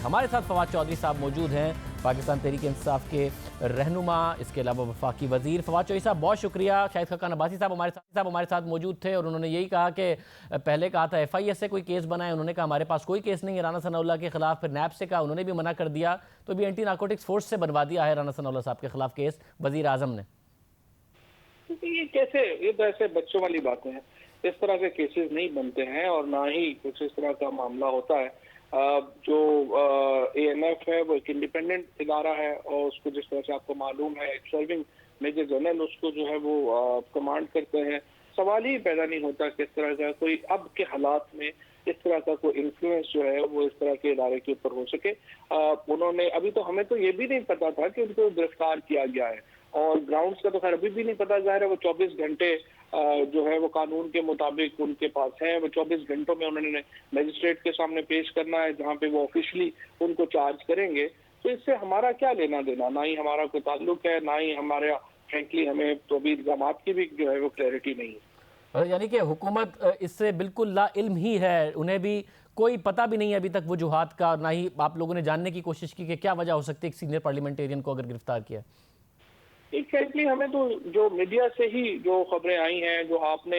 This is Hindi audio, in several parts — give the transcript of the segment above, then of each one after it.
हमारे साथ फवाद चौधरी साहब मौजूद हैं, पाकिस्तान तहरीक इंसाफ के रहनुमा, इसके अलावा वफाकी वजीर। फवाद चौधरी साहब बहुत शुक्रिया। शाहिद खकान अब्बासी साहब हमारे साथ मौजूद थे और उन्होंने यही कहा कि पहले कहा था FIS से कोई केस बनाए, उन्होंने कहा हमारे पास कोई केस नहीं है राना सनाउल्लाह के खिलाफ। फिर NAB से कहा, उन्होंने भी मना कर दिया, तो भी एंटी नार्कोटिक्स फोर्स से बनवा दिया है राना सनाउल्लाह साहब के खिलाफ केस वजीर आजम ने। ये तो ऐसे बच्चों वाली बातें हैं। इस तरह के केसेस नहीं बनते हैं और ना ही कुछ इस तरह का मामला होता है। जो ANF है वो एक इंडिपेंडेंट इदारा है और उसको जिस तरह से आपको मालूम है एक सर्विंग मेजर जनरल उसको जो है वो कमांड करते हैं। सवाल ही पैदा नहीं होता किस तरह का कोई अब के हालात में इस तरह का कोई इन्फ्लुएंस जो है वो इस तरह के इदारे के ऊपर हो सके। उन्होंने अभी तो हमें तो ये भी नहीं पता था कि उनको गिरफ्तार किया गया है और ग्राउंड्स का तो खैर अभी भी नहीं पता। जाहिर है वो 24 घंटे जो है वो कानून के मुताबिक उनके पास है। वो 24 घंटों में उन्होंने मजिस्ट्रेट के सामने पेश करना है जहाँ पे वो ऑफिशियली उनको चार्ज करेंगे। तो इससे हमारा क्या लेना देना, ना ही हमारा कोई ताल्लुक है, ना ही हमारा फ्रेंकली हमें तो अभी इल्जाम की भी जो है वो क्लैरिटी नहीं है। यानी कि हुकूमत इससे बिल्कुल ला इल्म ही है, उन्हें भी कोई पता भी नहीं है अभी तक वजूहात का, ना ही आप लोगों ने जानने की कोशिश की कि क्या वजह हो सकती है एक सीनियर पार्लियामेंटेरियन को अगर गिरफ्तार किया। एग्जैक्टली हमें तो जो मीडिया से ही जो खबरें आई हैं, जो आपने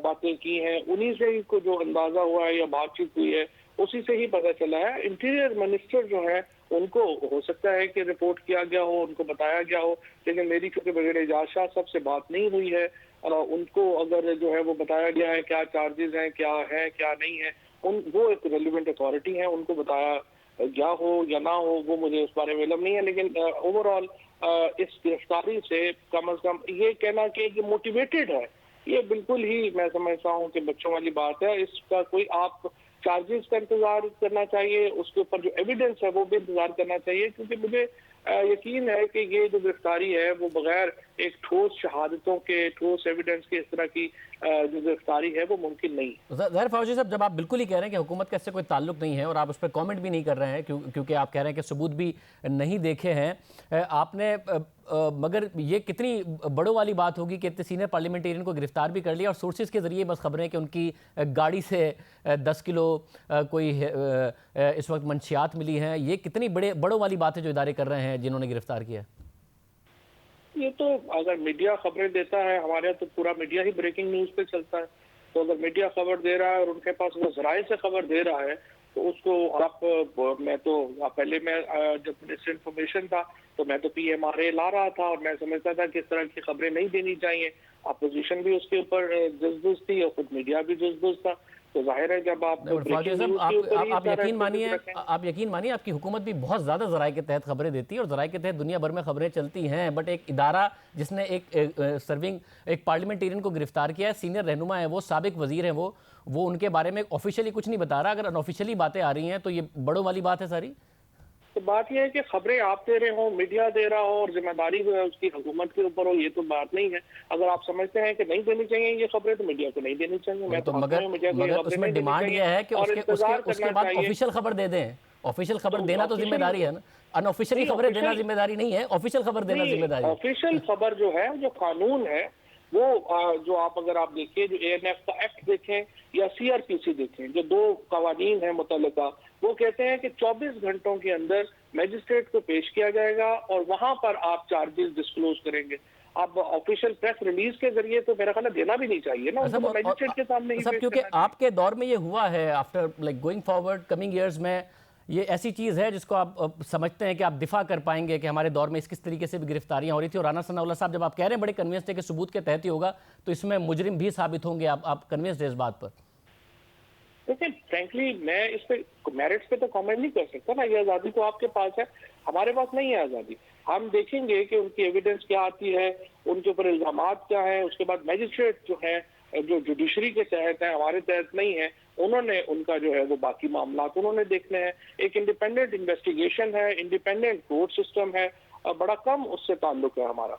बातें की हैं, उन्हीं से ही को जो अंदाजा हुआ है या बातचीत हुई है उसी से ही पता चला है। इंटीरियर मिनिस्टर जो है उनको हो सकता है कि रिपोर्ट किया गया हो, उनको बताया गया हो, लेकिन मेरी चूंकि वजीर एजाज शाह साहब से बात नहीं हुई है उनको अगर जो है वो बताया गया है क्या चार्जेस हैं, क्या है क्या नहीं है, वो एक रेलिवेंट अथॉरिटी है, उनको बताया गया हो या ना हो वो मुझे उस बारे में इल्म नहीं है। लेकिन ओवरऑल इस गिरफ्तारी से कम ये कहना कि ये मोटिवेटेड है, ये बिल्कुल ही मैं समझता हूँ कि बच्चों वाली बात है। इसका कोई आप चार्जेस का इंतजार करना चाहिए, उसके ऊपर जो एविडेंस है वो भी इंतजार करना चाहिए, क्योंकि मुझे यकीन है कि ये जो गिरफ्तारी है वो बगैर एक ठोस शहादतों के, ठोस एविडेंस के इस तरह की जो गिरफ्तारी है वो मुमकिन नहीं है। ज़ाहिर फौजी साहब, जब आप बिल्कुल ही कह रहे हैं कि हुकूमत का इससे कोई ताल्लुक नहीं है और आप उस पर कमेंट भी नहीं कर रहे हैं क्योंकि आप कह रहे हैं कि सबूत भी नहीं देखे हैं आपने, मगर ये कितनी बड़ों वाली बात होगी कि इतने सीनियर पार्लियामेंटेरियन को गिरफ्तार भी कर लिया और सोर्सेज के जरिए बस खबरें कि उनकी गाड़ी से 10 किलो कोई इस वक्त मंशियात मिली हैं। ये कितनी बड़ों वाली बात है जो इदारे कर रहे हैं जिन्होंने गिरफ्तार किया। ये तो अगर मीडिया खबरें देता है, हमारे यहाँ तो पूरा मीडिया ही ब्रेकिंग न्यूज पे चलता है, तो अगर मीडिया खबर दे रहा है और उनके पास वो जराए से खबर दे रहा है तो उसको मैं तो पहले मैं जब मिनिस्टर इन्फॉर्मेशन था तो मैं तो PMRA ला रहा था और मैं समझता था कि इस तरह की खबरें नहीं देनी चाहिए। अपोजिशन भी उसके ऊपर जज्बुज थी और खुद मीडिया भी जज्बुज था। तो जाहिर है जब आप आप यकीन मानिए आपकी हुकूमत भी बहुत ज़्यादा ज़राए के तहत खबरें देती है और ज़राए के तहत दुनिया भर में खबरें चलती हैं, बट एक इदारा जिसने एक सर्विंग एक पार्लियामेंटेरियन को गिरफ्तार किया है, सीनियर रहनुमा है वो, साबिक वजीर हैं वो उनके बारे में ऑफिशियली कुछ नहीं बता रहा। अगर अनऑफिशियली बातें आ रही हैं तो ये बड़ों वाली बात है सारी। तो बात यह है कि खबरें आप दे रहे हो, मीडिया दे रहा हो और जिम्मेदारी जो है उसकी हुकूमत के ऊपर हो, ये तो बात नहीं है। अगर आप समझते हैं कि नहीं देनी चाहिए ये खबरें तो मीडिया को नहीं देनी चाहिए। मैं तो मगर उसमें डिमांड यह है कि उसके बाद ऑफिशियल खबर दे दें। ऑफिशियल खबर देना तो जिम्मेदारी है ना, अनऑफिशियली खबरें देना जिम्मेदारी नहीं है, ऑफिशियल खबर देना जिम्मेदारी है। ऑफिशियल खबर जो है, जो कानून है वो जो अगर आप देखिए जो ANF का एक्ट देखें या CRPC देखें, जो दो कवानीन है मुतल्लिका, वो कहते हैं कि 24 घंटों के अंदर मजिस्ट्रेट को पेश किया जाएगा और वहां पर आप चार्जेस डिस्क्लोज करेंगे। अब ऑफिशियल प्रेस रिलीज के जरिए तो मेरा ख्याल देना भी नहीं चाहिए ना, उनको मजिस्ट्रेट के सामने ही। क्योंकि आपके दौर में ये हुआ है, after like going forward coming years में ये ऐसी चीज़ है जिसको आप समझते हैं कि आप दिफा कर पाएंगे कि हमारे दौर में इस किस तरीके से भी गिरफ्तारियां हो रही थी। और राना सनाउल्लाह साहब जब आप कह रहे हैं बड़े कन्विंस थे कि सबूत के तहत ही होगा, तो इसमें मुजरिम भी साबित होंगे, आप कन्विंस है इस बात पर? देखिए फ्रैंकली मैं इस पे मेरिट्स पे तो कमेंट नहीं कर सकता ना, ये आज़ादी तो आपके पास है, हमारे पास नहीं है आज़ादी। हम देखेंगे कि उनकी एविडेंस क्या आती है, उनके ऊपर इल्जामात क्या है, उसके बाद मजिस्ट्रेट जो है जो जुडिशरी के तहत है, हमारे तहत नहीं है, उन्होंने उनका जो है वो बाकी मामला उन्होंने देखने हैं। एक इंडिपेंडेंट इन्वेस्टिगेशन है, इंडिपेंडेंट कोर्ट सिस्टम है, बड़ा कम उससे ताल्लुक है हमारा।